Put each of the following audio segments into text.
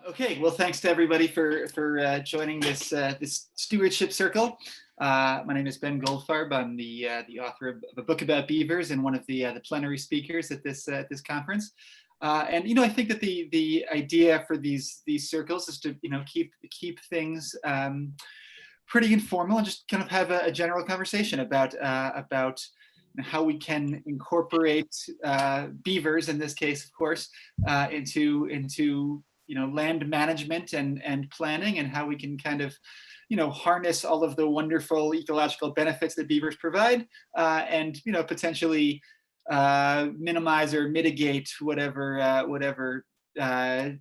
Okay, well, thanks to everybody for joining this stewardship circle. My name is Ben Goldfarb. I'm the author of a book about beavers and one of the plenary speakers at this conference. And I think that the idea for these circles is to keep things pretty informal and just kind of have a general conversation about how we can incorporate beavers, in this case, of course, into land management and planning, and how we can kind of harness all of the wonderful ecological benefits that beavers provide, and potentially minimize or mitigate whatever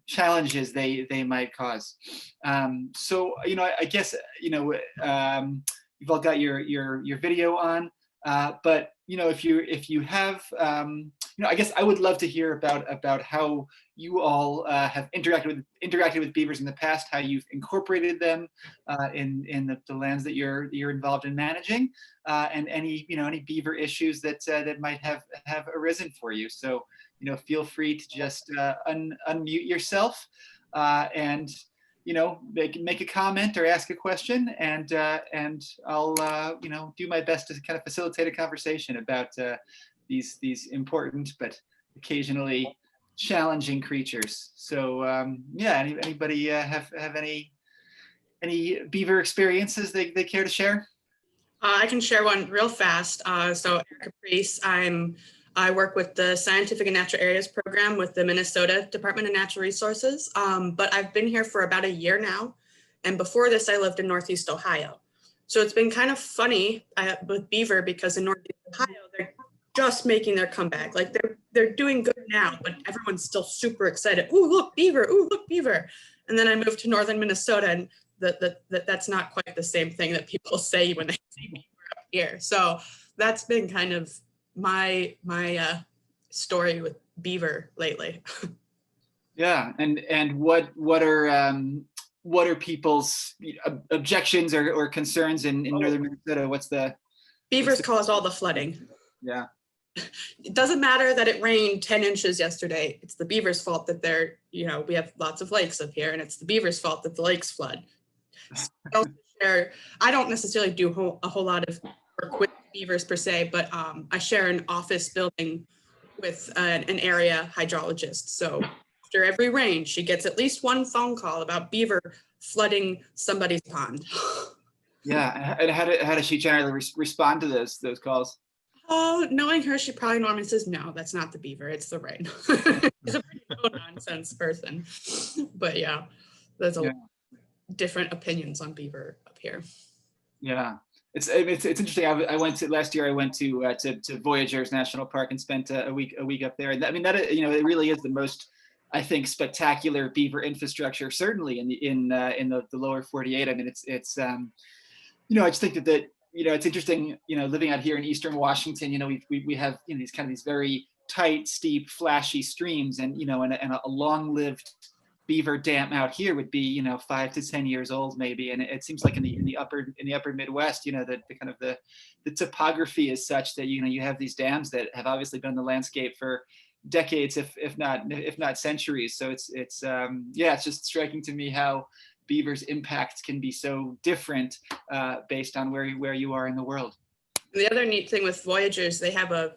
challenges they might cause. So I guess you've all got your video on, but if you have I guess I would love to hear about how you all have interacted with beavers in the past, how you've incorporated them in the lands that you're involved in managing, and any beaver issues that might have arisen for you. So feel free to just unmute yourself and make a comment or ask a question, and I'll do my best to kind of facilitate a conversation about these important but occasionally challenging creatures. So anybody have any beaver experiences they care to share? I can share one real fast. So Eric Caprice, I work with the Scientific and Natural Areas program with the Minnesota Department of Natural Resources, but I've been here for about a year now. And before this, I lived in Northeast Ohio. So it's been kind of funny with beaver, because in Northeast Ohio, they're just making their comeback. Like they're doing good now, but everyone's still super excited. Ooh, look, beaver. Ooh, look, beaver. And then I moved to northern Minnesota, and that's not quite the same thing that people say when they see beaver up here. So that's been kind of my story with beaver lately. Yeah, and what are people's objections or concerns in northern Minnesota? What's the beavers cause all the flooding? Yeah. It doesn't matter that it rained 10 inches yesterday. It's the beavers' fault that we have lots of lakes up here, and it's the beavers' fault that the lakes flood. So I don't necessarily do a whole lot of work with beavers per se, but I share an office building with an area hydrologist. So after every rain, she gets at least one phone call about beaver flooding somebody's pond. Yeah, and how does she generally respond to those calls? Oh, knowing her, she probably normally says, no, that's not the beaver, it's the rain. She's a pretty no-nonsense person. But yeah, there's a lot of different opinions on beaver up here. Yeah, it's interesting. Last year I went to Voyageurs National Park and spent a week up there. And I mean, that it really is the most, I think, spectacular beaver infrastructure, certainly in the lower 48. I mean, it's I just think that it's interesting, living out here in Eastern Washington, we have, these very tight, steep, flashy streams, and, and a long-lived beaver dam out here would be, 5 to 10 years old, maybe. And it seems like in the upper Midwest, the topography is such that, you have these dams that have obviously been in the landscape for decades, if not centuries. So it's just striking to me how beavers' impacts can be so different based on where you are in the world. The other neat thing with Voyageurs, they have the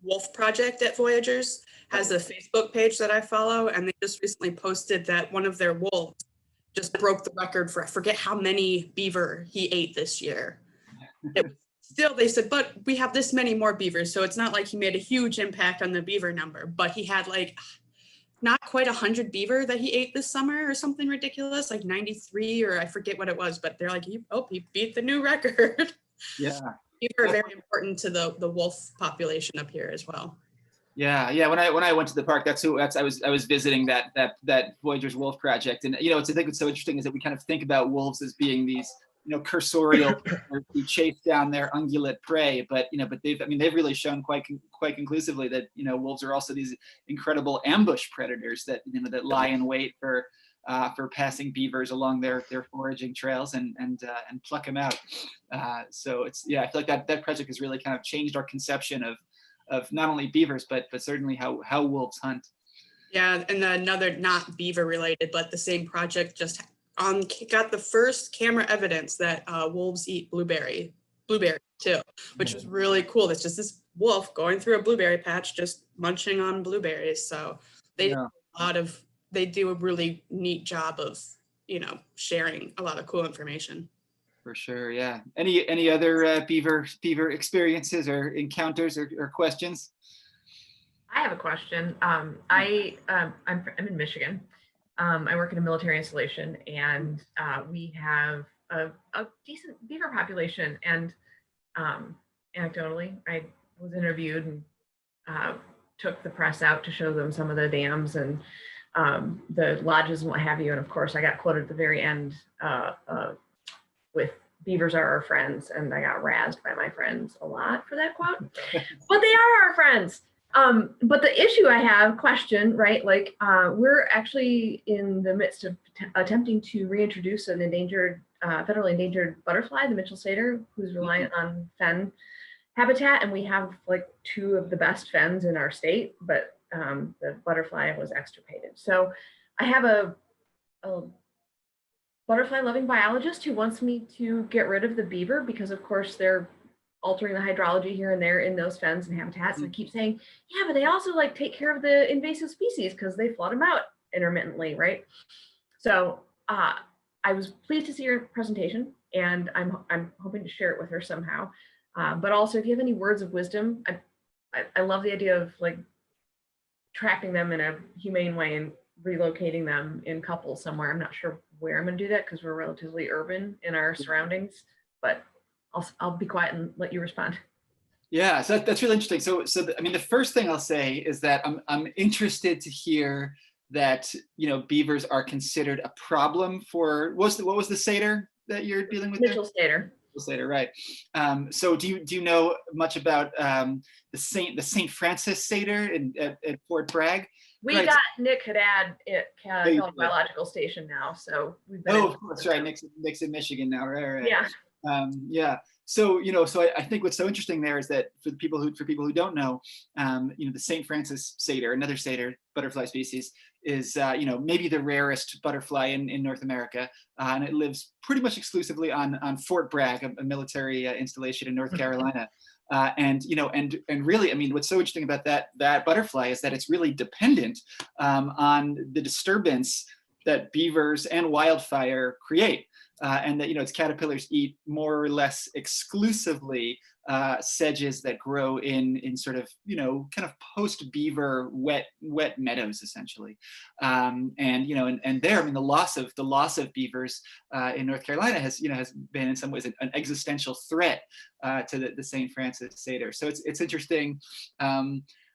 Wolf Project at Voyageurs has a Facebook page that I follow, and they just recently posted that one of their wolves just broke the record for, I forget how many beaver he ate this year. Still, they said, but we have this many more beavers, so it's not like he made a huge impact on the beaver number, but he had not quite 100 beaver that he ate this summer or something ridiculous, like 93, or I forget what it was, but they're like, he beat the new record. Yeah. Beaver are very important to the wolf population up here as well. Yeah. When I went to the park, I was visiting that Voyageurs Wolf Project, and I think what's so interesting is that we kind of think about wolves as being these cursorial who chase down their ungulate prey, but they've really shown quite conclusively that wolves are also these incredible ambush predators that that lie in wait for passing beavers along their foraging trails and pluck them out. So I feel like that project has really kind of changed our conception of not only beavers but certainly how wolves hunt. Yeah, and another, not beaver related, but the same project just got the first camera evidence that wolves eat blueberry too, which was really cool. That's just this wolf going through a blueberry patch, just munching on blueberries. So they do Yeah, a lot of, they do a really neat job of, sharing a lot of cool information. for sure. Yeah. Any other beaver experiences or encounters or questions? I have a question. I'm in Michigan. I work in a military installation, and we have a decent beaver population. And anecdotally, I was interviewed and took the press out to show them some of the dams and the lodges and what have you. And of course, I got quoted at the very end with "Beavers are our friends," and I got razzed by my friends a lot for that quote. But they are our friends. But the issue I have, right? Like, we're actually in the midst of attempting to reintroduce an endangered, federally endangered butterfly, the Mitchell satyr, who's reliant on fen habitat. And we have like two of the best fens in our state, but the butterfly was extirpated. So I have a butterfly loving biologist who wants me to get rid of the beaver because of course they're altering the hydrology here and there in those fens and habitats. And I keep saying, yeah, but they also like take care of the invasive species because they flood them out intermittently, right? So I was pleased to see your presentation, and I'm hoping to share it with her somehow. But also, if you have any words of wisdom, I love the idea of like trapping them in a humane way and relocating them in couples somewhere. I'm not sure where I'm going to do that because we're relatively urban in our surroundings, but I'll be quiet and let you respond. Yeah, so that's really interesting. I mean, the first thing I'll say is that I'm interested to hear that beavers are considered a problem for what was the satyr that you're dealing with? Mitchell satyr. Satyr, right? So do you know much about the Saint Francis satyr at Fort Bragg? We right. got Nick Haddad at Kellogg Biological Station now, so we've been. Oh, that's right. Nick's in Michigan now, right? Yeah. Yeah. So I think what's so interesting there is that for people who don't know, the Saint Francis satyr, another satyr butterfly species, is maybe the rarest butterfly in North America, and it lives pretty much exclusively on Fort Bragg, a military installation in North Carolina. And really, I mean, what's so interesting about that butterfly is that it's really dependent on the disturbance that beavers and wildfire create. And that its caterpillars eat more or less exclusively sedges that grow in sort of kind of post-beaver wet meadows essentially, and there, I mean, the loss of beavers in North Carolina has been in some ways an existential threat to the St. Francis satyr. So it's interesting.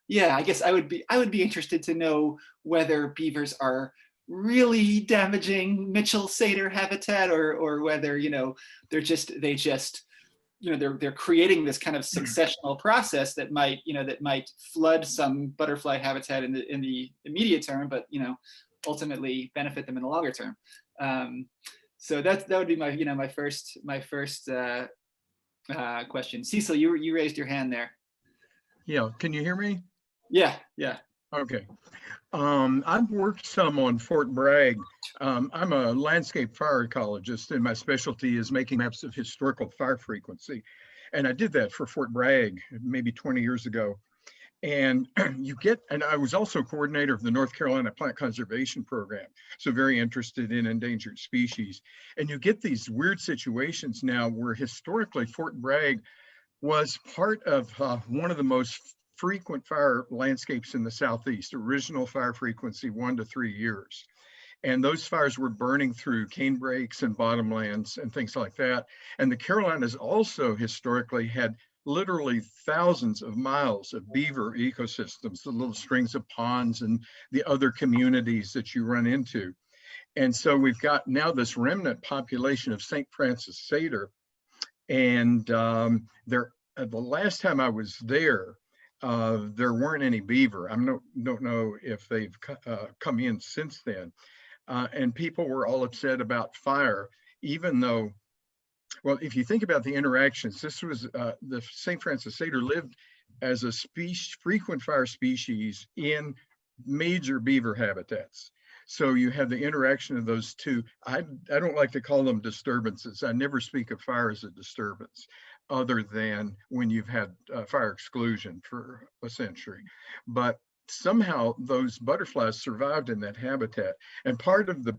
Yeah, I guess I would be interested to know whether beavers are really damaging Mitchell satyr habitat, or whether they're creating this kind of successional process that might flood some butterfly habitat in the immediate term, but ultimately benefit them in the longer term. So that would be my first question. Cecil, you raised your hand there. Yeah, can you hear me? Yeah. Okay. I've worked some on Fort Bragg. I'm a landscape fire ecologist, and my specialty is making maps of historical fire frequency. And I did that for Fort Bragg maybe 20 years ago. And and I was also coordinator of the North Carolina Plant Conservation Program, so very interested in endangered species. And you get these weird situations now where historically Fort Bragg was part of one of the most frequent fire landscapes in the Southeast, original fire frequency 1 to 3 years. And those fires were burning through cane brakes and bottomlands and things like that. And the Carolinas also historically had literally thousands of miles of beaver ecosystems, the little strings of ponds and the other communities that you run into. And so we've got now this remnant population of St. Francis satyr. And the last time I was there weren't any beaver. I don't know if they've come in since then. And people were all upset about fire, even though, well, if you think about the interactions, this was the St. Francis satyr lived as a frequent fire species in major beaver habitats. So you have the interaction of those two. I don't like to call them disturbances. I never speak of fire as a disturbance, other than when you've had fire exclusion for a century. But somehow those butterflies survived in that habitat. And part of the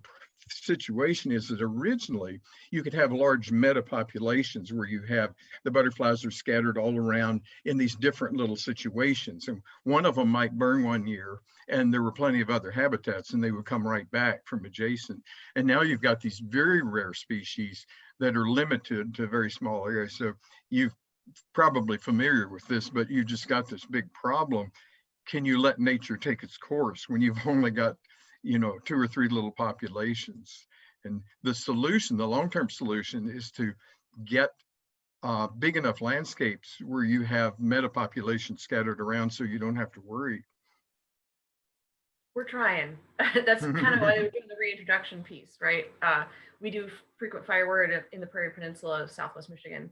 situation is that originally you could have large meta populations where you have the butterflies are scattered all around in these different little situations. And one of them might burn one year, and there were plenty of other habitats, and they would come right back from adjacent. And now you've got these very rare species that are limited to very small areas. So you're probably familiar with this, but you just got this big problem. Can you let nature take its course when you've only got, you know, 2 or 3 little populations? And the solution, the long-term solution, is to get big enough landscapes where you have meta populations scattered around so you don't have to worry. We're trying. That's kind of why we're doing the reintroduction piece, right? We do frequent fire ward in the Prairie Peninsula of Southwest Michigan.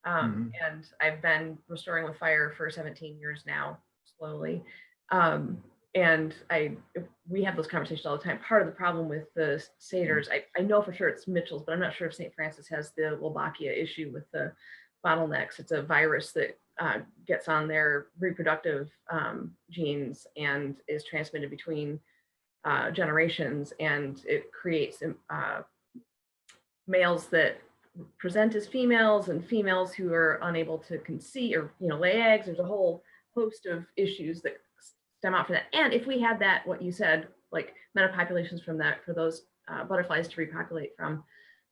And I've been restoring with fire for 17 years now, slowly. And we have those conversations all the time. Part of the problem with the satyrs, I know for sure it's Mitchell's, but I'm not sure if St. Francis has the Wolbachia issue with the bottlenecks. It's a virus that gets on their reproductive genes and is transmitted between generations, and it creates males that present as females and females who are unable to conceive or, you know, lay eggs. There's a whole host of issues that stem out from that. And if we had that, what you said, like meta populations from that, for those butterflies to repopulate from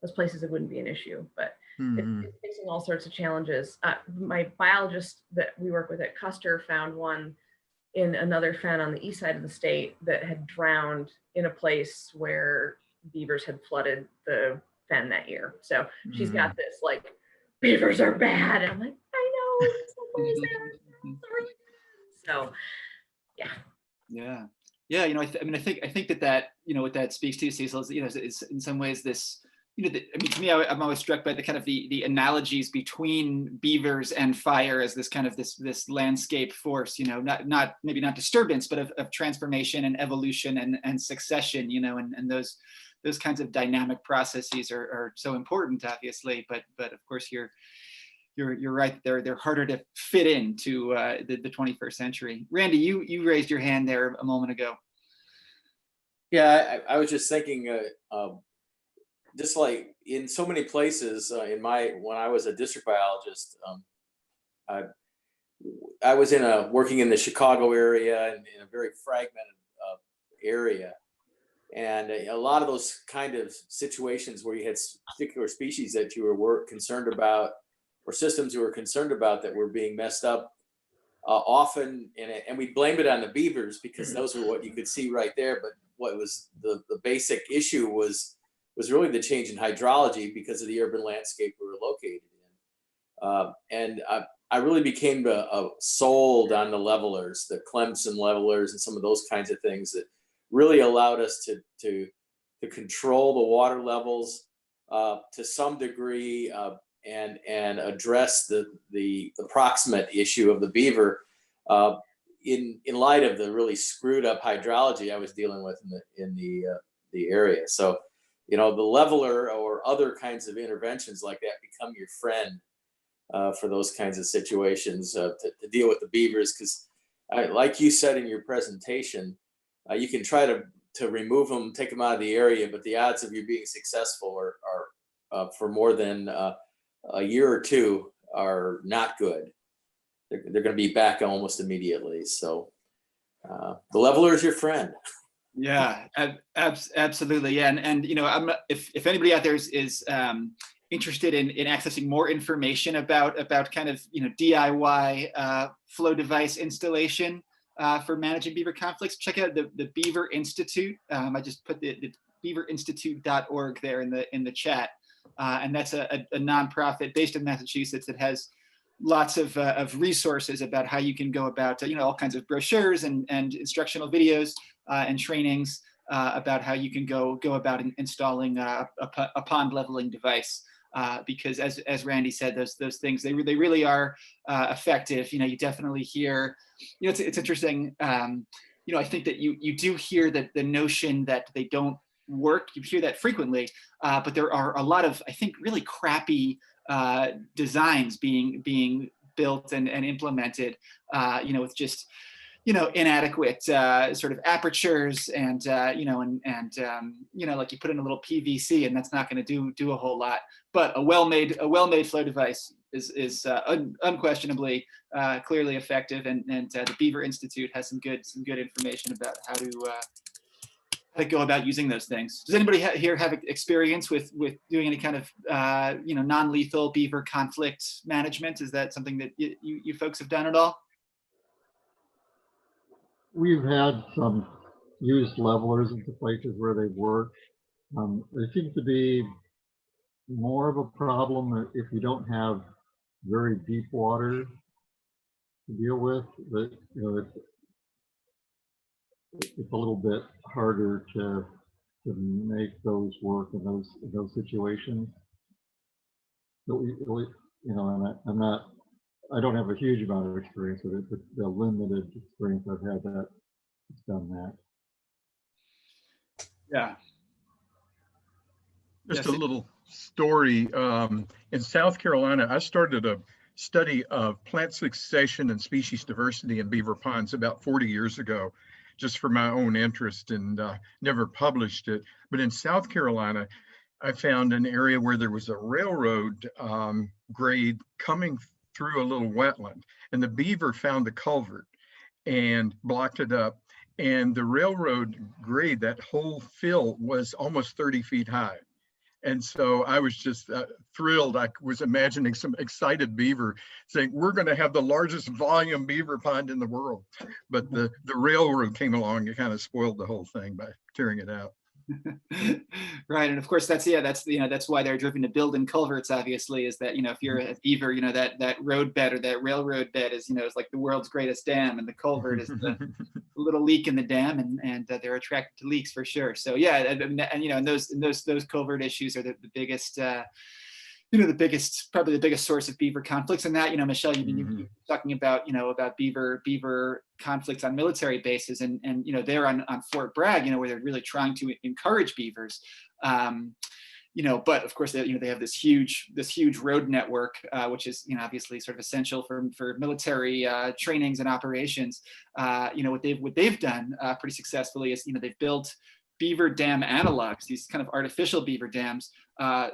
those places, it wouldn't be an issue. But it's facing all sorts of challenges. My biologist that we work with at Custer found one in another fen on the east side of the state that had drowned in a place where beavers had flooded the fen that year. So she's got this like, beavers are bad. And I'm like, I know, in some ways they are really good. So yeah. You know, I think that you know what that speaks to, Cecil, is, you know, is in some ways this, you know, I mean, to me, I'm always struck by the kind of the analogies between beavers and fire as this kind of this landscape force, you know, not maybe not disturbance, but of transformation and evolution and succession, you know, and those kinds of dynamic processes are so important, obviously, but of course you're right, they're harder to fit into the 21st century. Randy, you raised your hand there a moment ago. Yeah, I was just thinking, just like in so many places when I was a district biologist, I was working in the Chicago area and in a very fragmented area. And a lot of those kind of situations where you had particular species that you were concerned about, or systems you were concerned about that were being messed up, often, and we blame it on the beavers because those were what you could see right there. But what was the basic issue was really the change in hydrology because of the urban landscape we were located in. And I really became sold on the levelers, the Clemson levelers, and some of those kinds of things that really allowed us to control the water levels to some degree, and address the proximate issue of the beaver in light of the really screwed up hydrology I was dealing with in the area. So, you know, the leveler or other kinds of interventions like that become your friend for those kinds of situations to deal with the beavers, because like you said in your presentation, you can try to remove them, take them out of the area, but the odds of you being successful are for more than a year or two are not good. They're going to be back almost immediately. So the leveler is your friend. Yeah, absolutely. Yeah, and you know, if anybody out there is interested in accessing more information about kind of, you know, DIY flow device installation for managing beaver conflicts, check out the Beaver Institute. I just put the beaverinstitute.org there in the chat, and that's a nonprofit based in Massachusetts that has lots of resources about how you can go about, you know, all kinds of brochures and instructional videos and trainings about how you can go about installing a pond leveling device. Because as Randy said, those things, they really are effective. You know, you definitely hear, you know, it's interesting. I think that you do hear that the notion that they don't work. You hear that frequently, but there are a lot of, I think, really crappy designs being built and implemented, with just inadequate sort of apertures and like you put in a little PVC and that's not going to do a whole lot. But a well-made flow device is unquestionably clearly effective, and the Beaver Institute has some good information about how to go about using those things. Does anybody here have experience with doing any kind of non-lethal beaver conflict management? Is that something that you folks have done at all? We've had some used levelers into places where they work. There seems to be more of a problem if you don't have very deep water to deal with. But it's a little bit harder to make those work in those situations. But I don't have a huge amount of experience with it, but the limited experience I've had it's done that. Yeah. Just Yes. a little story. In South Carolina, I started a study of plant succession and species diversity in beaver ponds about 40 years ago, just for my own interest, and never published it. But in South Carolina, I found an area where there was a railroad grade coming through a little wetland, and the beaver found the culvert and blocked it up. And the railroad grade, that whole fill, was almost 30 feet high. And so I was just thrilled. I was imagining some excited beaver saying, we're going to have the largest volume beaver pond in the world. But the railroad came along and kind of spoiled the whole thing by tearing it out. Right, and of course that's why they're driven to build in culverts. Obviously, is that if you're a beaver, that road bed or that railroad bed is is like the world's greatest dam, and the culvert is the little leak in the dam, and they're attracted to leaks for sure. So yeah, and those culvert issues are the biggest. Probably the biggest source of beaver conflicts. And that, Michelle, you've been talking about, about beaver conflicts on military bases, and they're on Fort Bragg, where they're really trying to encourage beavers. But of course they have this huge road network, which is, obviously sort of essential for military trainings and operations. What they've done pretty successfully is, they've built beaver dam analogs, these kind of artificial beaver dams,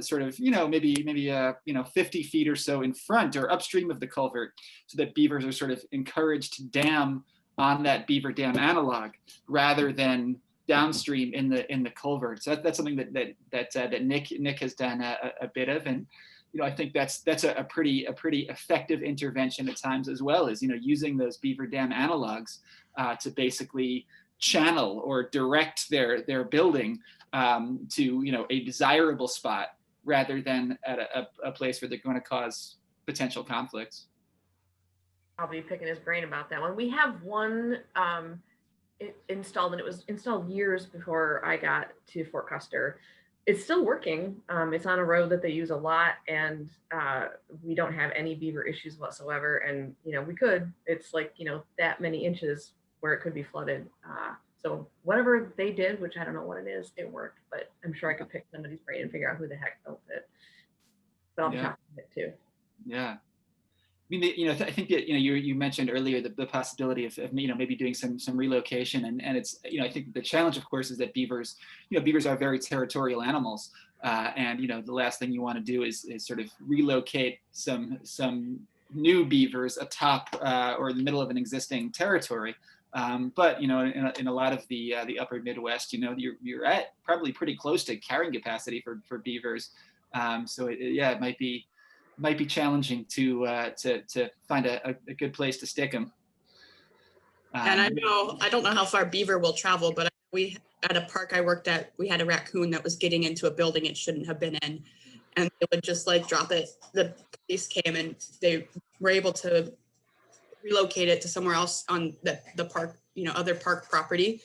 sort of, maybe 50 feet or so in front or upstream of the culvert, so that beavers are sort of encouraged to dam on that beaver dam analog rather than downstream in the culvert. So that's something that Nick has done a bit of, and I think that's a pretty effective intervention at times, as well as using those beaver dam analogs to basically channel or direct their building to a desirable spot rather than at a place where they're going to cause potential conflicts. I'll be picking his brain about that one. We have one installed, and it was installed years before I got to Fort Custer. It's still working. It's on a road that they use a lot, and we don't have any beaver issues whatsoever. And it's like that many inches where it could be flooded. So whatever they did, which I don't know what it is, it worked, but I'm sure I could pick somebody's brain and figure out who the heck built it. But I'll talk about it too. Yeah. I mean, I think that, you mentioned earlier the possibility of maybe doing some relocation, and it's, I think the challenge, of course, is that beavers are very territorial animals, and the last thing you want to do is sort of relocate some new beavers atop or in the middle of an existing territory. But in a lot of the upper Midwest, you're at probably pretty close to carrying capacity for beavers. So it might be challenging to find a good place to stick them. And I don't know how far beaver will travel, but at a park I worked at, we had a raccoon that was getting into a building it shouldn't have been in, and they would just like drop it. The police came and they were able to relocate it to somewhere else on the park, other park property.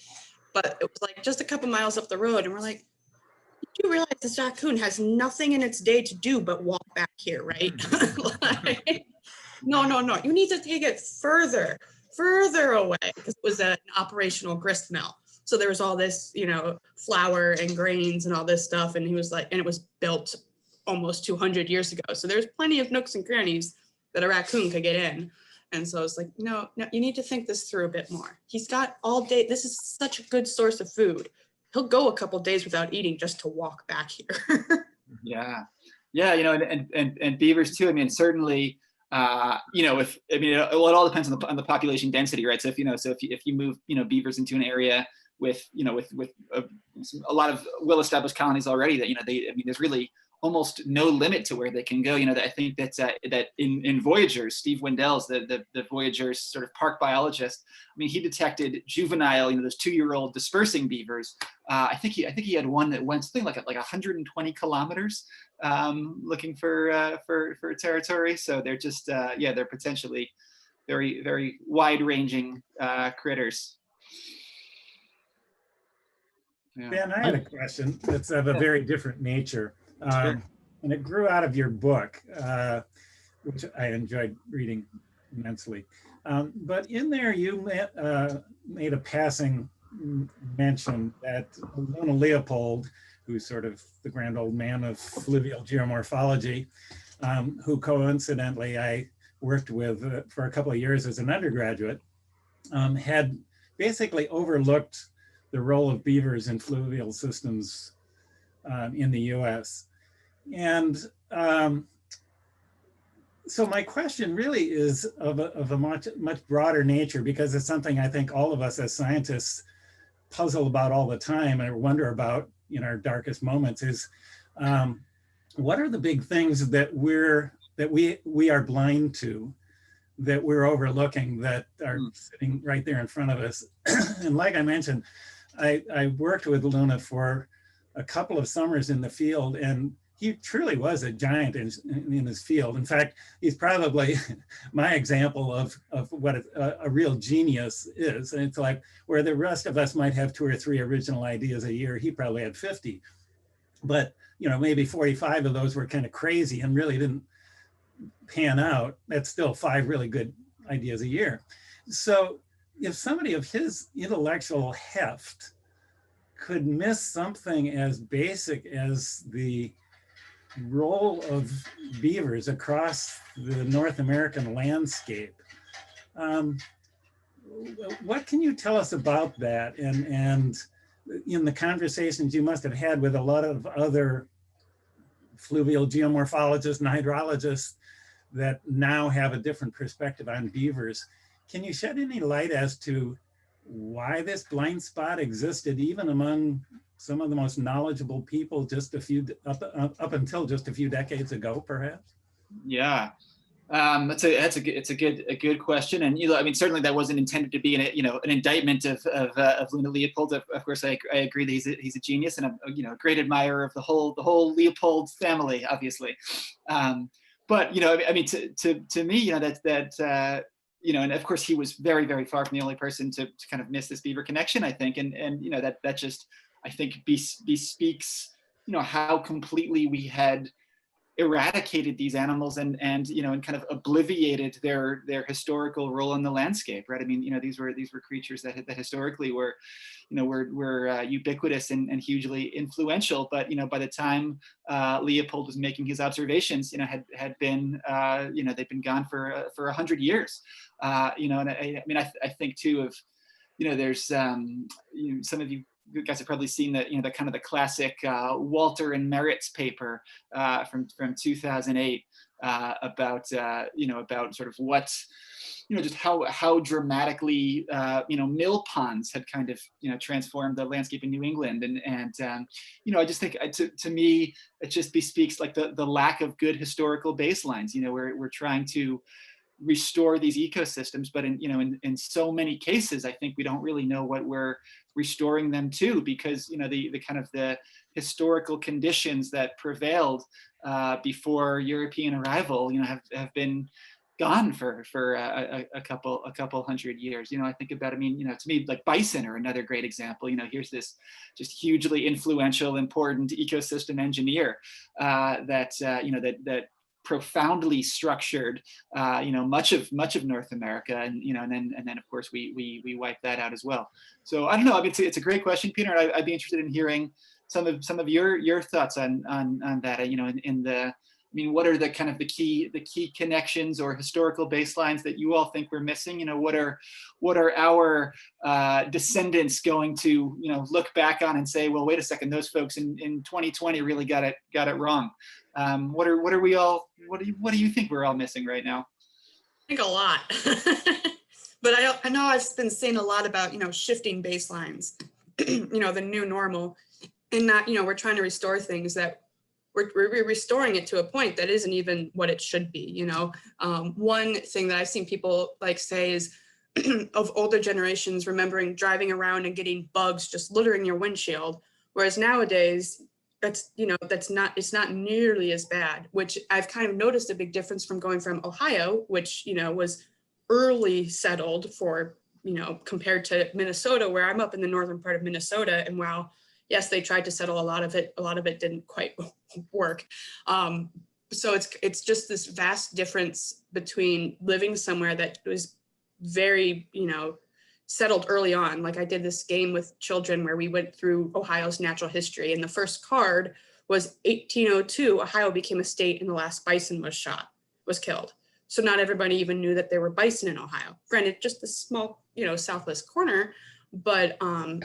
But it was like just a couple miles up the road, and we're like, you do realize this raccoon has nothing in its day to do but walk back here, right? No. You need to take it further further away because it was an operational grist mill. So there was all this, flour and grains and all this stuff. And he was like, and it was built almost 200 years ago. So there's plenty of nooks and crannies that a raccoon could get in. And so it's like, no, you need to think this through a bit more. He's got all day. This is such a good source of food. He'll go a couple days without eating just to walk back here. Yeah. And beavers too. I mean, certainly, it all depends on the population density, right? So if you move, beavers into an area with a lot of well-established colonies already, that there's really almost no limit to where they can go. I think that in Voyagers, Steve Wendell's the Voyagers sort of park biologist. I mean, he detected juvenile, those 2-year-old dispersing beavers. I think he had one that went something like 120 kilometers looking for a territory. So they're just they're potentially very, very wide-ranging critters. Yeah. Ben, I had a question that's of a very different nature. And it grew out of your book, which I enjoyed reading immensely. But in there, you made a passing mention that Luna Leopold, who's sort of the grand old man of fluvial geomorphology, who coincidentally I worked with for a couple of years as an undergraduate, had basically overlooked the role of beavers in fluvial systems in the US. And so my question really is of a much broader nature, because it's something I think all of us as scientists puzzle about all the time and wonder about in our darkest moments is, what are the big things that we are blind to, that we're overlooking, that are sitting right there in front of us? And like I mentioned, I worked with Luna for a couple of summers in the field, and he truly was a giant in his field. In fact, he's probably my example of what a real genius is. And it's like, where the rest of us might have 2 or 3 original ideas a year, he probably had 50. But maybe 45 of those were kind of crazy and really didn't pan out. That's still 5 really good ideas a year. So if somebody of his intellectual heft could miss something as basic as the role of beavers across the North American landscape, what can you tell us about that? And in the conversations you must have had with a lot of other fluvial geomorphologists and hydrologists that now have a different perspective on beavers, can you shed any light as to why this blind spot existed even among some of the most knowledgeable people just up until just a few decades ago, perhaps? Yeah, it's a good question, and certainly that wasn't intended to be an indictment of Luna Leopold. Of course, I agree that he's a genius, and I'm a great admirer of the whole Leopold family, obviously. But to me, and of course he was very, very far from the only person to kind of miss this beaver connection, I think, and that just, I think, bespeaks how completely we had eradicated these animals and kind of obliviated their historical role in the landscape, right? I mean, these were creatures that historically were ubiquitous and hugely influential, but I the time Leopold was making his observations, had been they've been gone for 100 years, and I think too of there's some of you guys have probably seen the the kind of the classic Walter and Merritt's paper from 2008 about sort of what just how dramatically mill ponds had kind of transformed the landscape in New England, and I just think to me it just bespeaks like the lack of good historical baselines. We're trying to restore these ecosystems, but in so many cases I think we don't really know what we're restoring them to, because the kind of the historical conditions that prevailed before European arrival have been gone for a couple hundred years. I think about, to me, like bison are another great example. Here's this just hugely influential, important ecosystem engineer that profoundly structured, much of North America, and and then of course we wipe that out as well. So I don't know. I mean, it's a great question, Peter, and I'd be interested in hearing some of your thoughts on that. In the, I mean, what are the kind of the key connections or historical baselines that you all think we're missing? What are our descendants going to look back on and say, well, wait a second, those folks in 2020 really got it wrong. What do you think we're all missing right now? I think a lot. But I know I've been saying a lot about shifting baselines, the new normal, and that we're trying to restore things that we're restoring it to a point that isn't even what it should be. One thing that I've seen people say is of older generations remembering driving around and getting bugs just littering your windshield, whereas nowadays it's not nearly as bad, which I've kind of noticed a big difference from going from Ohio, which was early settled for compared to Minnesota, where I'm up in the northern part of Minnesota, and while yes, they tried to settle a lot of it didn't quite work. So it's just this vast difference between living somewhere that was very, settled early on. Like I did this game with children where we went through Ohio's natural history, and the first card was 1802, Ohio became a state and the last bison was killed. So not everybody even knew that there were bison in Ohio. Granted, just a small, southwest corner, but from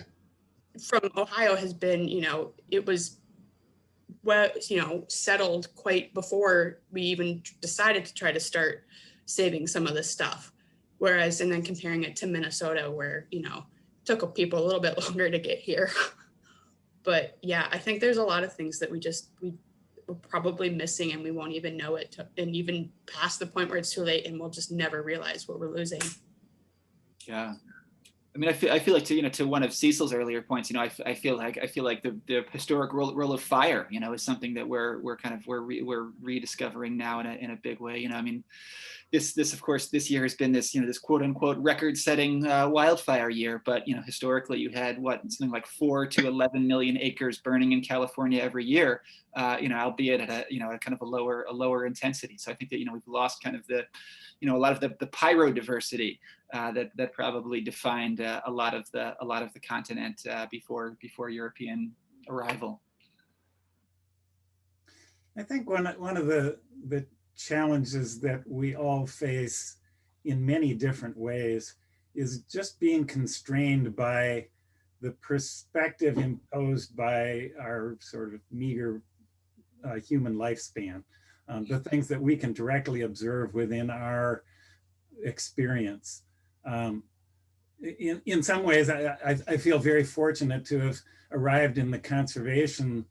Ohio has been, it was settled quite before we even decided to try to start saving some of this stuff. Whereas, and then comparing it to Minnesota, where, it took people a little bit longer to get here. But yeah, I think there's a lot of things that we're probably missing, and we won't even know it, and even past the point where it's too late, and we'll just never realize what we're losing. Yeah. I mean, I feel like to one of Cecil's earlier points, I feel like the historic role of fire, is something that we're rediscovering now in a big way. I mean, this of course this year has been this this quote unquote record-setting wildfire year, but historically you had something like 4 to 11 million acres burning in California every year, albeit at a kind of a lower intensity. So I think that we've lost kind of the a lot of the pyro diversity that probably defined a lot of the continent before European arrival. I think one of the challenges that we all face in many different ways is just being constrained by the perspective imposed by our sort of meager human lifespan, the things that we can directly observe within our experience. In some ways, I feel very fortunate to have arrived in the conservation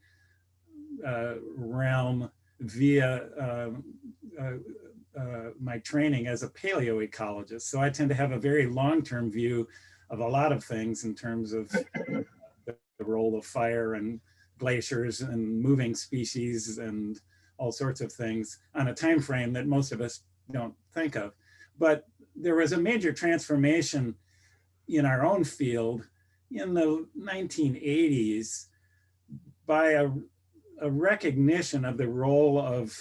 realm via my training as a paleoecologist. So I tend to have a very long-term view of a lot of things in terms of the role of fire and glaciers and moving species and all sorts of things on a time frame that most of us don't think of. But there was a major transformation in our own field in the 1980s by a recognition of the role of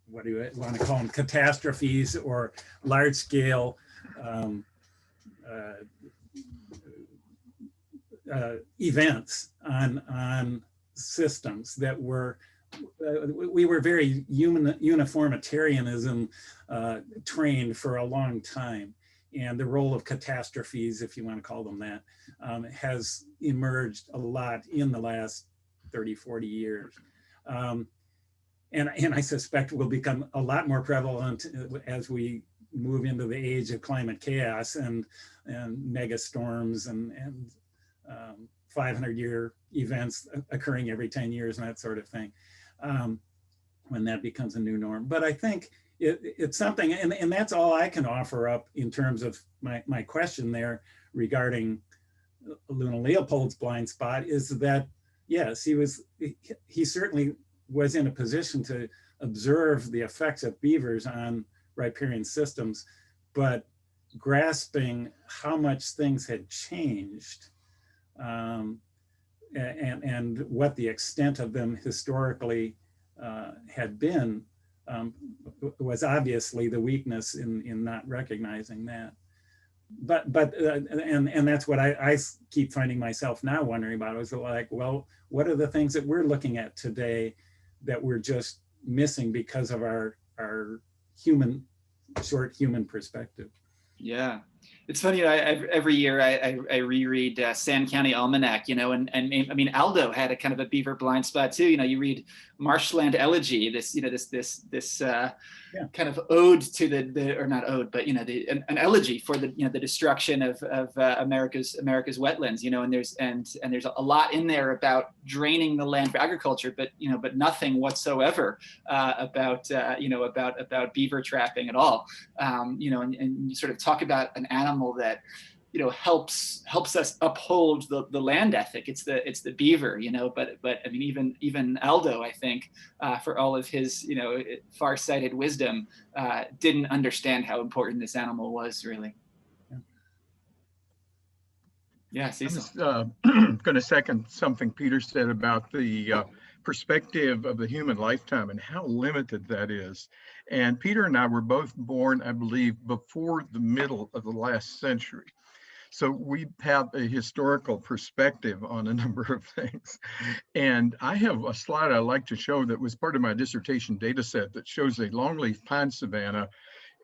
what do you want to call them, catastrophes or large-scale events on systems that were, we were very uniformitarianism trained for a long time. And the role of catastrophes, if you want to call them that, has emerged a lot in the last 30, 40 years. And I suspect will become a lot more prevalent as we move into the age of climate chaos and mega storms and 500-year events occurring every 10 years and that sort of thing, when that becomes a new norm. But I think it's something, and that's all I can offer up in terms of my question there regarding Luna Leopold's blind spot, is that, yes, he certainly was in a position to observe the effects of beavers on riparian systems, but grasping how much things had changed and what the extent of them historically had been, was obviously the weakness in not recognizing that. But that's what I keep finding myself now wondering about, is like, well, what are the things that we're looking at today that we're just missing because of our short human perspective? Yeah, it's funny. Every year I reread Sand County Almanac, and I mean Aldo had a kind of a beaver blind spot too. You read Marshland Elegy, this kind of ode to the or not ode, but an elegy for the destruction of America's wetlands. And there's a lot in there about draining the land for agriculture, but nothing whatsoever about beaver trapping at all. And you sort of talk about an animal that helps us uphold the land ethic. It's the beaver, but I mean even Aldo, I think, for all of his far-sighted wisdom, didn't understand how important this animal was, really. Yeah, I'm going to second something Peter said about the perspective of the human lifetime and how limited that is. And Peter and I were both born, I believe, before the middle of the last century. So we have a historical perspective on a number of things. And I have a slide I like to show that was part of my dissertation data set that shows a longleaf pine savanna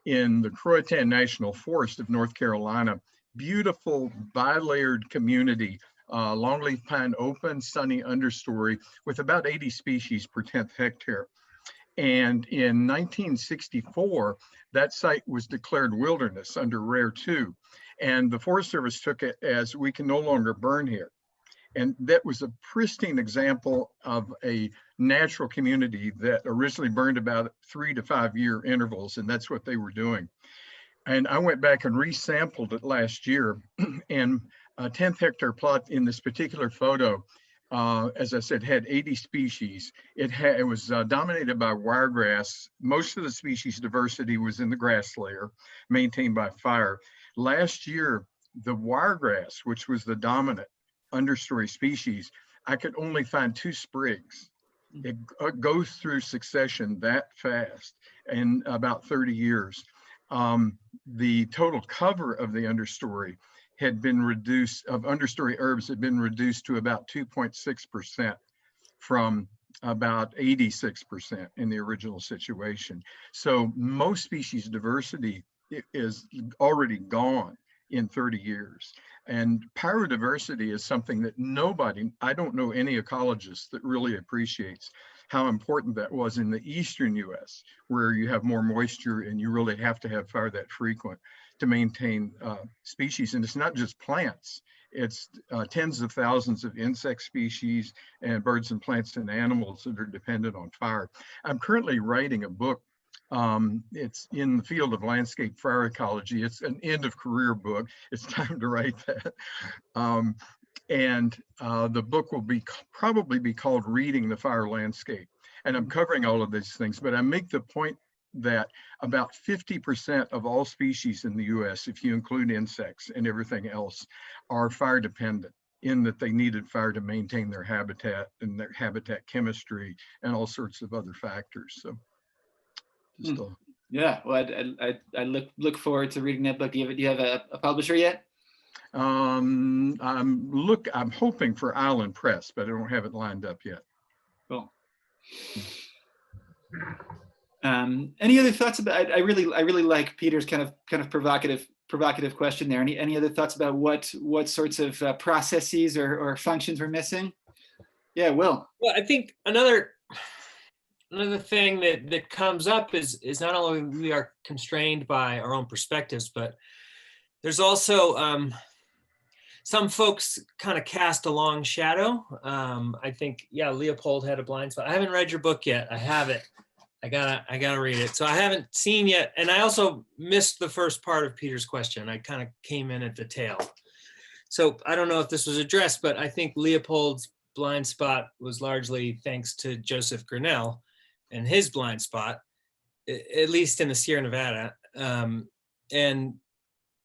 in the Croatan National Forest of North Carolina. Beautiful bilayered community, longleaf pine open, sunny understory with about 80 species per 10th hectare. And in 1964, that site was declared wilderness under Rare 2. And the Forest Service took it as we can no longer burn here. And that was a pristine example of a natural community that originally burned about 3 to 5 year intervals, and that's what they were doing. And I went back and resampled it last year, and a 10th hectare plot in this particular photo, as I said, had 80 species. It was dominated by wiregrass. Most of the species diversity was in the grass layer, maintained by fire. Last year, the wiregrass, which was the dominant understory species, I could only find 2 sprigs. It goes through succession that fast in about 30 years. The total cover of the understory had been reduced, of understory herbs had been reduced to about 2.6% from about 86% in the original situation. So most species diversity is already gone in 30 years. And biodiversity is something that I don't know any ecologist that really appreciates how important that was in the eastern US, where you have more moisture and you really have to have fire that frequent to maintain species. And it's not just plants, it's tens of thousands of insect species and birds and plants and animals that are dependent on fire. I'm currently writing a book. It's in the field of landscape fire ecology. It's an end of career book. It's time to write that. The book will probably be called Reading the Fire Landscape. And I'm covering all of these things, but I make the point that about 50% of all species in the US, if you include insects and everything else, are fire dependent, in that they needed fire to maintain their habitat and their habitat chemistry and all sorts of other factors. So yeah, well, I look forward to reading that book. Do you have a publisher yet? I'm hoping for Island Press, but I don't have it lined up yet. Cool. Any other thoughts about? I really like Peter's kind of provocative question there. Any other thoughts about what sorts of processes or functions we're missing? Yeah, Will. Well, I think another thing that comes up is not only we are constrained by our own perspectives, but there's also some folks kind of cast a long shadow. I think, yeah, Leopold had a blind spot. I haven't read your book yet. I have it. I gotta read it. So I haven't seen yet. And I also missed the first part of Peter's question. I kind of came in at the tail. So I don't know if this was addressed, but I think Leopold's blind spot was largely thanks to Joseph Grinnell and his blind spot, at least in the Sierra Nevada. And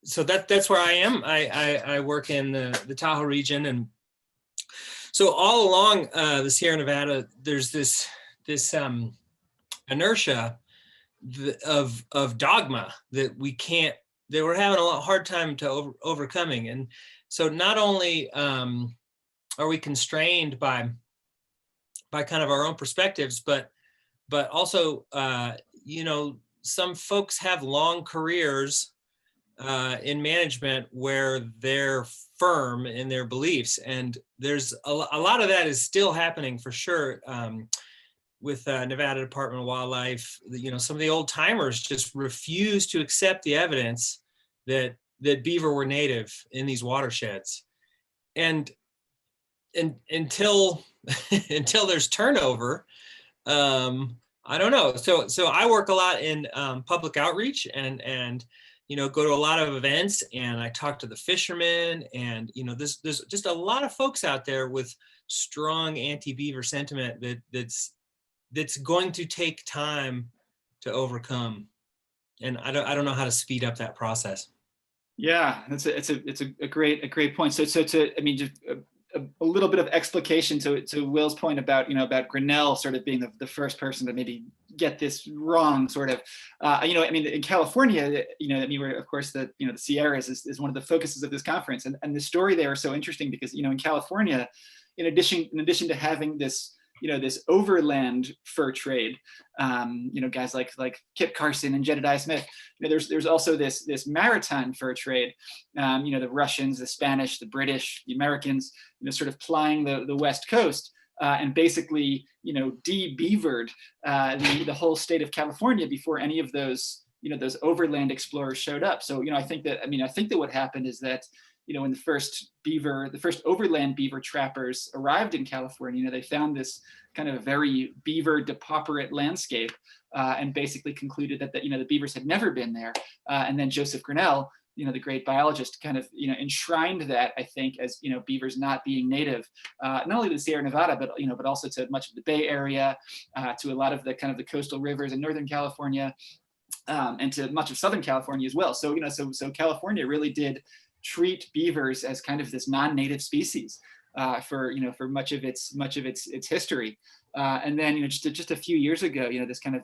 so that's where I am. I work in the Tahoe region. And so all along the Sierra Nevada, there's this this inertia of dogma that we're having a hard time to overcoming. And so not only are we constrained by kind of our own perspectives, but also, some folks have long careers in management where they're firm in their beliefs. And there's a lot of that is still happening for sure. With Nevada Department of Wildlife, some of the old timers just refuse to accept the evidence that beaver were native in these watersheds. And until there's turnover, I don't know. So I work a lot in public outreach and go to a lot of events, and I talk to the fishermen, and there's just a lot of folks out there with strong anti-beaver sentiment that's going to take time to overcome. And I don't know how to speed up that process. Yeah, it's a great point. So just a little bit of explication to Will's point about about Grinnell sort of being the first person to maybe get this wrong, sort of. In California, where of course the Sierras is one of the focuses of this conference, and the story there is so interesting because in California, in addition to having this this overland fur trade, guys like Kit Carson and Jedediah Smith, there's also this maritime fur trade, the Russians, the Spanish, the British, the Americans, sort of plying the West Coast, and basically, de-beavered the whole state of California before any of those, those overland explorers showed up. So, I think that what happened is that, when the first overland beaver trappers arrived in California, they found this kind of very beaver depauperate landscape, and basically concluded that the beavers had never been there. And then Joseph Grinnell, the great biologist, kind of enshrined that, I think, as beavers not being native, not only to the Sierra Nevada, but also to much of the Bay Area, to a lot of the kind of the coastal rivers in Northern California, and to much of Southern California as well. So so California really did treat beavers as kind of this non-native species for much of its history, and then just a few years ago,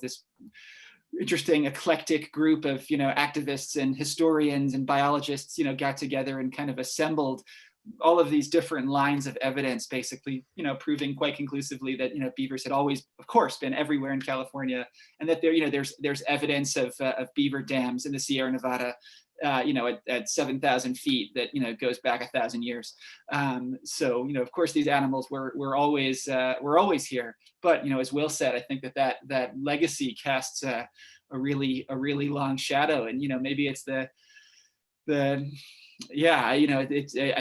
this interesting eclectic group of activists and historians and biologists got together and kind of assembled all of these different lines of evidence, basically proving quite conclusively that beavers had always, of course, been everywhere in California, and that there's evidence of beaver dams in the Sierra Nevada, at 7,000 feet that goes back 1,000 years. So of course these animals were always here, but as Will said, I think that legacy casts a really long shadow, and maybe it's I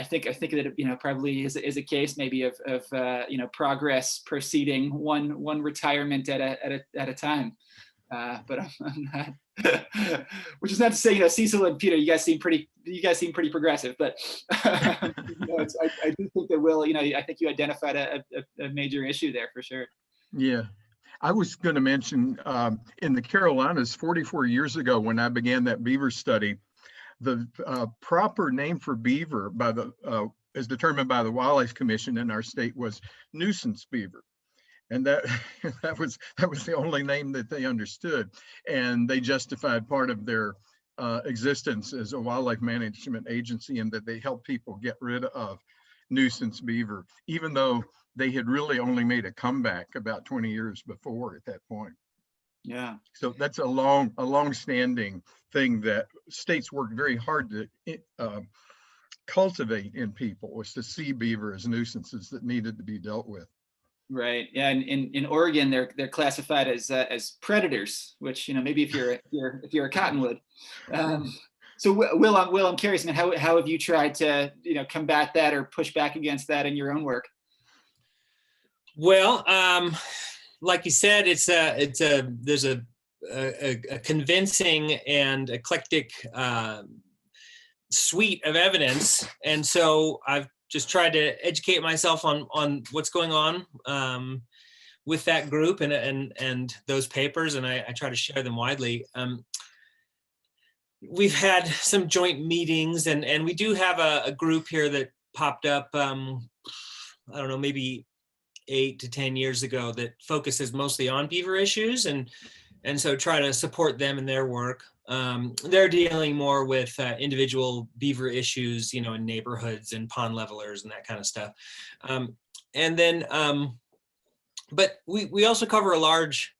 think that it probably is a case maybe of progress proceeding one retirement at a time. But I'm not, which is not to say, Cecil and Peter, you guys seem pretty progressive, but I do think that Will, I think you identified a major issue there for sure. Yeah, I was going to mention in the Carolinas 44 years ago when I began that beaver study, the proper name for beaver as determined by the Wildlife Commission in our state was nuisance beaver. And that was the only name that they understood, and they justified part of their existence as a wildlife management agency, and that they help people get rid of nuisance beaver, even though they had really only made a comeback about 20 years before at that point. Yeah. So that's a long-standing thing that states work very hard to cultivate in people, was to see beaver as nuisances that needed to be dealt with. Right. Yeah. And in Oregon, they're classified as predators, which maybe if you're a cottonwood. So Will, I'm curious, man, how have you tried to combat that or push back against that in your own work? Well, like you said, there's a convincing and eclectic suite of evidence, and so I've just tried to educate myself on what's going on with that group and those papers, and I try to share them widely. We've had some joint meetings, and we do have a group here that popped up, I don't know, maybe 8 to 10 years ago that focuses mostly on beaver issues, and so try to support them in their work. They're dealing more with individual beaver issues, you know, in neighborhoods and pond levelers and that kind of stuff. And then, but we also cover a large,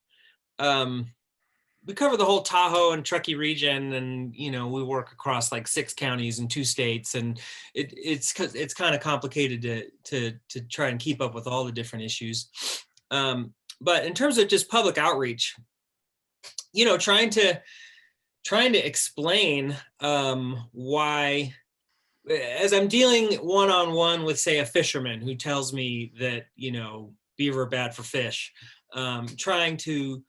we cover the whole Tahoe and Truckee region, and you know, we work across like 6 counties and 2 states, and it's kind of complicated to try and keep up with all the different issues. But in terms of just public outreach, you know, trying to explain why, as I'm dealing one-on-one with, say, a fisherman who tells me that, you know, beaver are bad for fish, trying to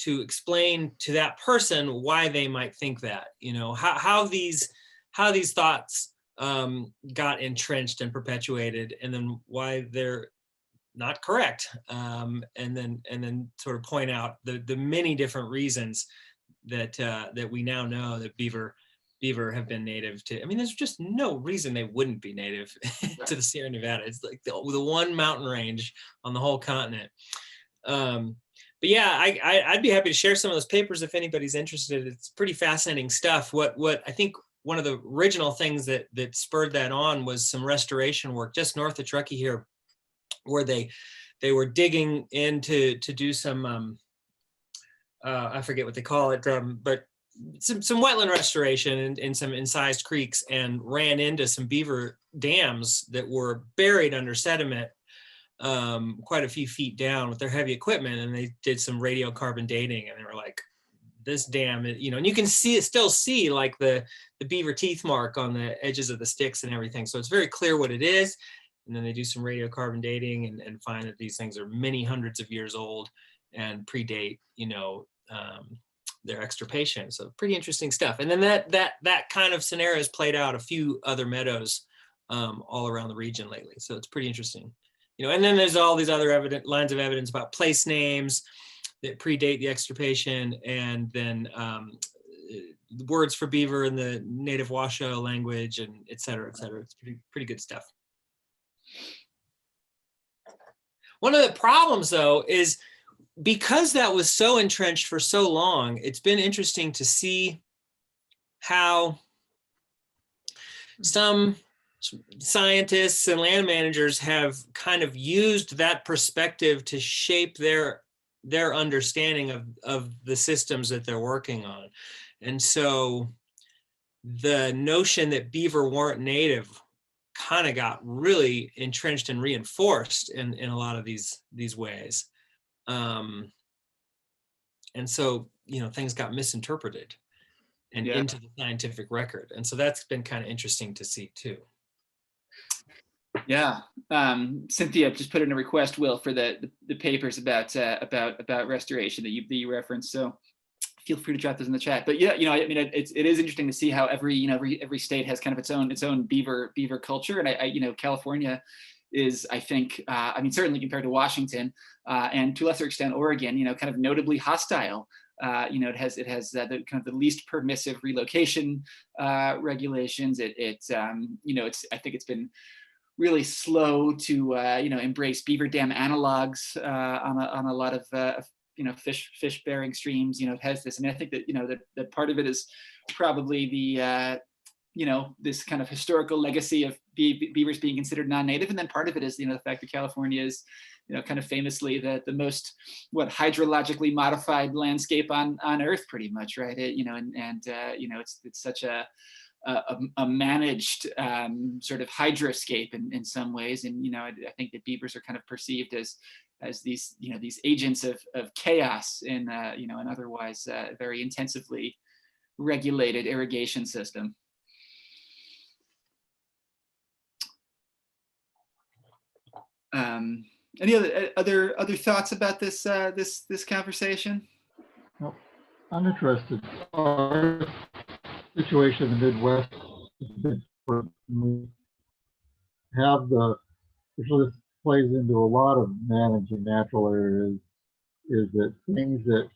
explain to that person why they might think that, you know, how these thoughts got entrenched and perpetuated, and then why they're not correct, and then sort of point out the many different reasons that we now know that beaver have been native to. I mean, there's just no reason they wouldn't be native to the Sierra Nevada. It's like the one mountain range on the whole continent. But yeah, I'd be happy to share some of those papers if anybody's interested. It's pretty fascinating stuff. What I think one of the original things that spurred that on was some restoration work just north of Truckee here, where they were digging in to do some I forget what they call it, but some wetland restoration in some incised creeks, and ran into some beaver dams that were buried under sediment quite a few feet down with their heavy equipment, and they did some radiocarbon dating, and they were like, this dam, you know, and you can still see like the beaver teeth mark on the edges of the sticks and everything, so it's very clear what it is. And then they do some radiocarbon dating and find that these things are many hundreds of years old and predate, you know, their extirpation. So pretty interesting stuff. And then that kind of scenario has played out a few other meadows all around the region lately. So it's pretty interesting, you know. And then there's all these other lines of evidence about place names that predate the extirpation, and then words for beaver in the native Washoe language, and et cetera, et cetera. It's pretty good stuff. One of the problems, though, is because that was so entrenched for so long, it's been interesting to see how some scientists and land managers have kind of used that perspective to shape their understanding of the systems that they're working on. And so the notion that beaver weren't native kind of got really entrenched and reinforced in a lot of these ways. And so, you know, things got misinterpreted and into the scientific record. And so that's been kind of interesting to see too. Yeah. Cynthia just put in a request, Will, for the papers about restoration that you referenced. So feel free to drop those in the chat. But yeah, you know, I mean, it is interesting to see how every state has kind of its own beaver culture. And I you know, California is, I think, I mean, certainly compared to Washington and to a lesser extent Oregon, you know, kind of notably hostile. You know, it has the kind of the least permissive relocation regulations. You know, I think it's been really slow to you know, embrace beaver dam analogs on a lot of you know, fish bearing streams. You know, it has this. I mean, I think that, you know, that part of it is probably the you know, this kind of historical legacy of beavers being considered non-native, and then part of it is, you know, the fact that California is, you know, kind of famously the most hydrologically modified landscape on Earth, pretty much, right? You know, and you know, it's such a managed sort of hydroscape in some ways, and you know, I think that beavers are kind of perceived as these, you know, these agents of chaos in you know, an otherwise very intensively regulated irrigation system. Any other thoughts about this this conversation? Well, I'm interested. Our situation in the Midwest this plays into a lot of managing natural areas, is that things that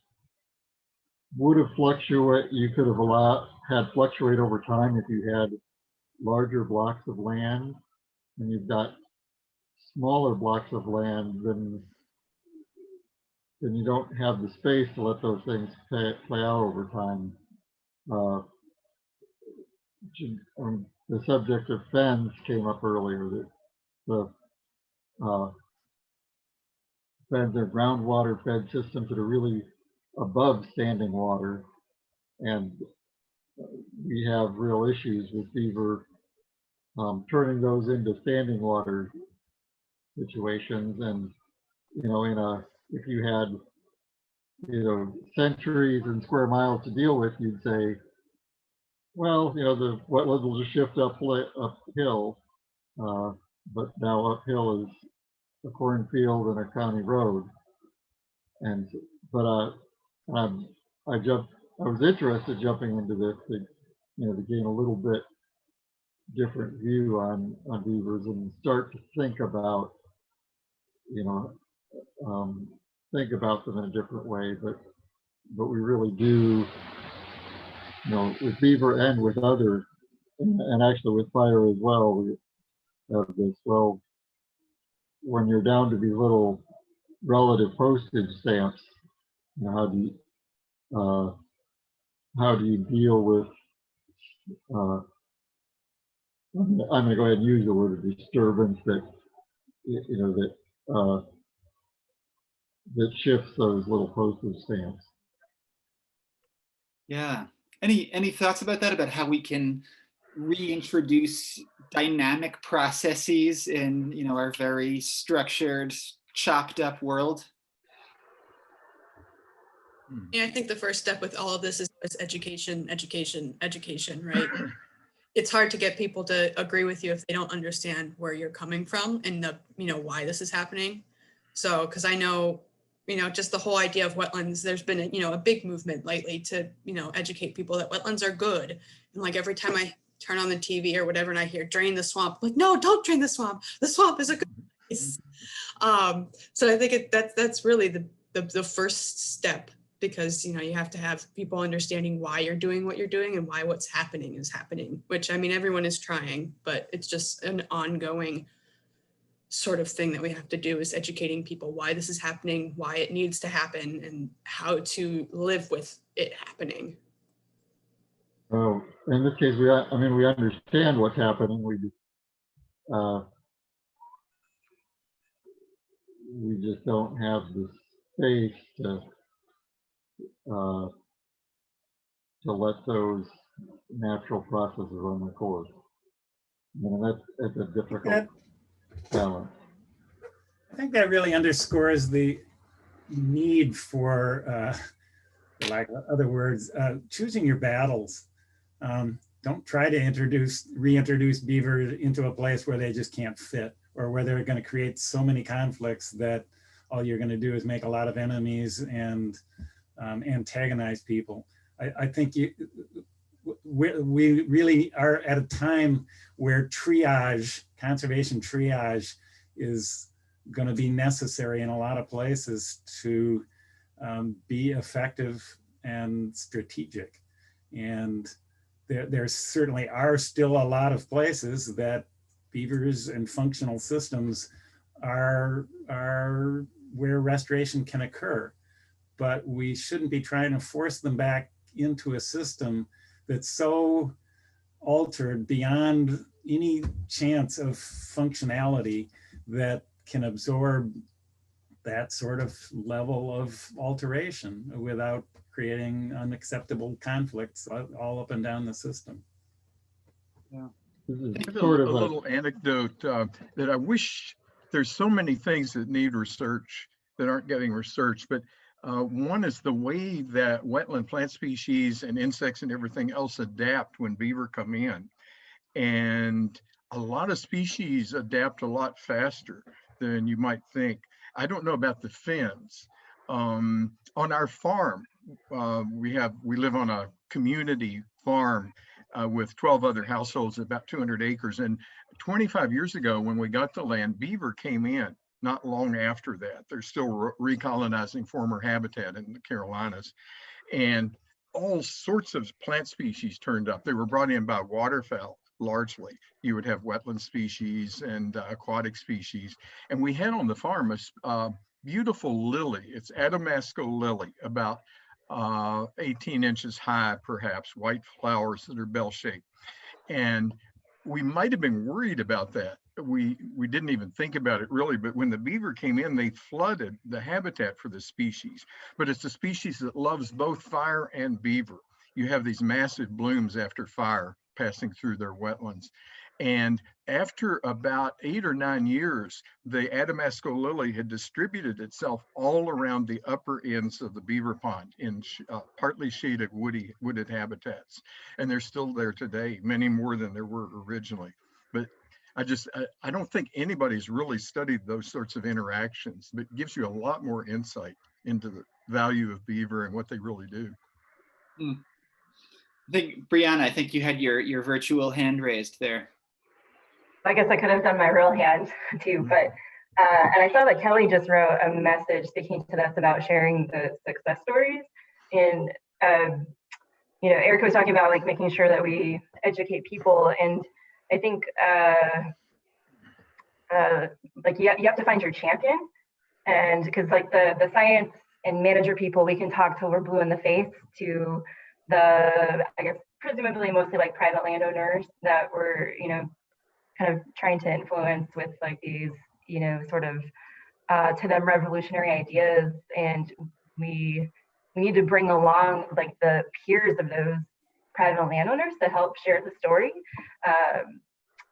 would have you could have had fluctuate over time if you had larger blocks of land, and you've got smaller blocks of land, then you don't have the space to let those things play out over time. The subject of fens came up earlier. That the fens are groundwater fed systems that are really above standing water, and we have real issues with beaver turning those into standing water situations. And if you had centuries and square miles to deal with, you'd say, well, the wetlands will just shift uphill, but now uphill is a cornfield and a county road. And but I was interested jumping into this to gain a little bit different view on beavers and start to think about them in a different way. But we really do, with beaver and with other, and actually with fire as well, we have this, well, when you're down to these little relative postage stamps, how do you deal with, I'm going to go ahead and use the word disturbance that that shifts those little postage stamps. Yeah. Any thoughts about that? About how we can reintroduce dynamic processes in our very structured, chopped up world? Yeah, I think the first step with all of this is education, right? It's hard to get people to agree with you if they don't understand where you're coming from and why this is happening. So, because I know, just the whole idea of wetlands, there's been a big movement lately to, educate people that wetlands are good. And like every time I turn on the TV or whatever and I hear drain the swamp, I'm like, no, don't drain the swamp. The swamp is a good place. So I think that's really the first step, because you have to have people understanding why you're doing what you're doing and why what's happening is happening, which everyone is trying, but it's just an ongoing sort of thing that we have to do, is educating people why this is happening, why it needs to happen, and how to live with it happening. Oh, in this case, we understand what's happening. We just don't have the space to let those natural processes run their course. That's a difficult balance. I think that really underscores the need for lack of other words, choosing your battles. Don't try to reintroduce beaver into a place where they just can't fit, or where they're going to create so many conflicts that all you're going to do is make a lot of enemies and antagonize people. I think we really are at a time where conservation triage is going to be necessary in a lot of places to be effective and strategic. And there certainly are still a lot of places that beavers and functional systems are where restoration can occur. But we shouldn't be trying to force them back into a system that's so altered beyond any chance of functionality that can absorb that sort of level of alteration without creating unacceptable conflicts all up and down the system. Yeah. Sort of a little anecdote that I wish, there's so many things that need research that aren't getting researched, but one is the way that wetland plant species and insects and everything else adapt when beaver come in. And a lot of species adapt a lot faster than you might think. I don't know about the fens. On our farm, we live on a community farm with 12 other households, about 200 acres. And 25 years ago, when we got the land, beaver came in. Not long after that, they're still recolonizing former habitat in the Carolinas, and all sorts of plant species turned up. They were brought in by waterfowl, largely. You would have wetland species and aquatic species. And we had on the farm a beautiful lily. It's Adamasco lily, about 18 inches high, perhaps, white flowers that are bell-shaped. And we might have been worried about that. We didn't even think about it really, but when the beaver came in, they flooded the habitat for the species. But it's a species that loves both fire and beaver. You have these massive blooms after fire passing through their wetlands. And after about 8 or 9 years, the Adamasco lily had distributed itself all around the upper ends of the beaver pond in partly shaded wooded habitats. And they're still there today, many more than there were originally. But I don't think anybody's really studied those sorts of interactions, but it gives you a lot more insight into the value of beaver and what they really do. I think, Brianna, I think you had your virtual hand raised there. I guess I could have done my real hand too, but and I saw that Kelly just wrote a message speaking to us about sharing the success stories. And you know, Erica was talking about like making sure that we educate people, and I think like you have to find your champion, and because like the science and manager people, we can talk till we're blue in the face to the, I guess, presumably mostly like private landowners that were, you know, kind of trying to influence with like these, you know, sort of to them revolutionary ideas. And we need to bring along like the peers of those private landowners to help share the story.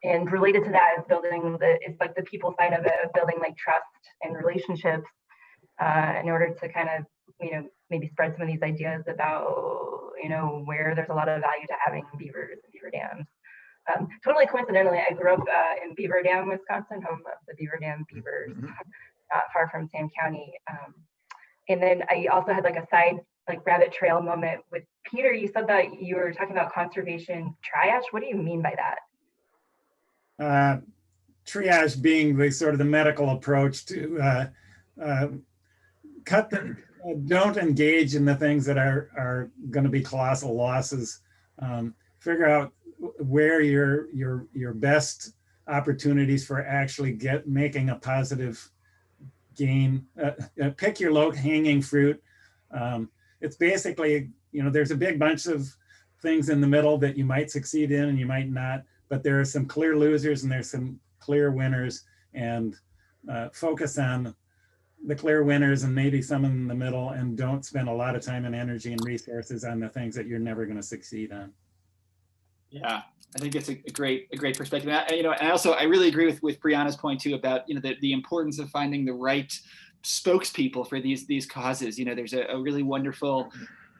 And related to that is building it's like the people side of it, of building like trust and relationships in order to kind of, you know, maybe spread some of these ideas about, you know, where there's a lot of value to having beavers and beaver dams. Totally coincidentally, I grew up in Beaver Dam, Wisconsin, home of the Beaver Dam Beavers, not far from Sam County. And then I also had like a side like rabbit trail moment with Peter. You said that you were talking about conservation triage. What do you mean by that? Triage being the sort of the medical approach to don't engage in the things that are going to be colossal losses. Figure out where your best opportunities for actually making a positive gain. Pick your low hanging fruit. It's basically, you know, there's a big bunch of things in the middle that you might succeed in and you might not, but there are some clear losers and there's some clear winners, and focus on the clear winners and maybe some in the middle, and don't spend a lot of time and energy and resources on the things that you're never going to succeed on. Yeah, I think it's a great perspective. You know, and also I really agree with Brianna's point too about, you know, the importance of finding the right spokespeople for these causes. You know, there's a really wonderful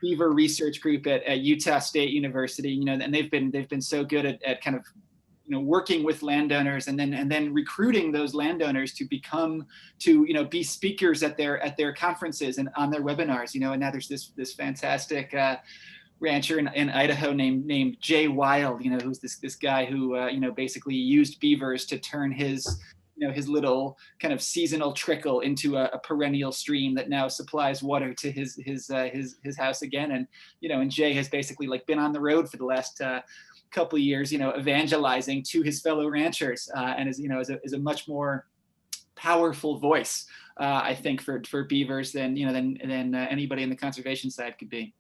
beaver research group at Utah State University. You know, and they've been so good at kind of, you know, working with landowners and then recruiting those landowners to you know, be speakers at their conferences and on their webinars. You know, and now there's this fantastic rancher in Idaho named Jay Wild, you know, who's this guy who, you know, basically used beavers to turn his, you know, his little kind of seasonal trickle into a perennial stream that now supplies water to his house again. And, you know, and Jay has basically like been on the road for the last couple of years, you know, evangelizing to his fellow ranchers, and is, you know, is a much more powerful voice, I think, for beavers than, you know, than anybody in the conservation side could be.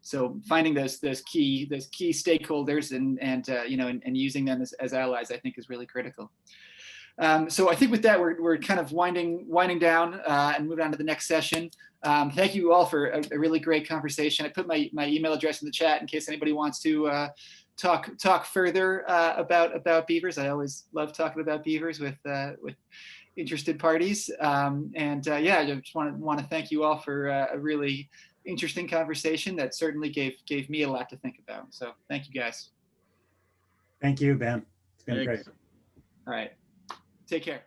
So finding those key stakeholders and you know, and using them as allies, I think, is really critical. So I think with that, we're kind of winding down and moving on to the next session. Thank you all for a really great conversation. I put my email address in the chat in case anybody wants to talk further about beavers. I always love talking about beavers with interested parties. Yeah, I just want to thank you all for a really interesting conversation that certainly gave me a lot to think about. So thank you guys. Thank you, Ben. It's been great. All right. Take care.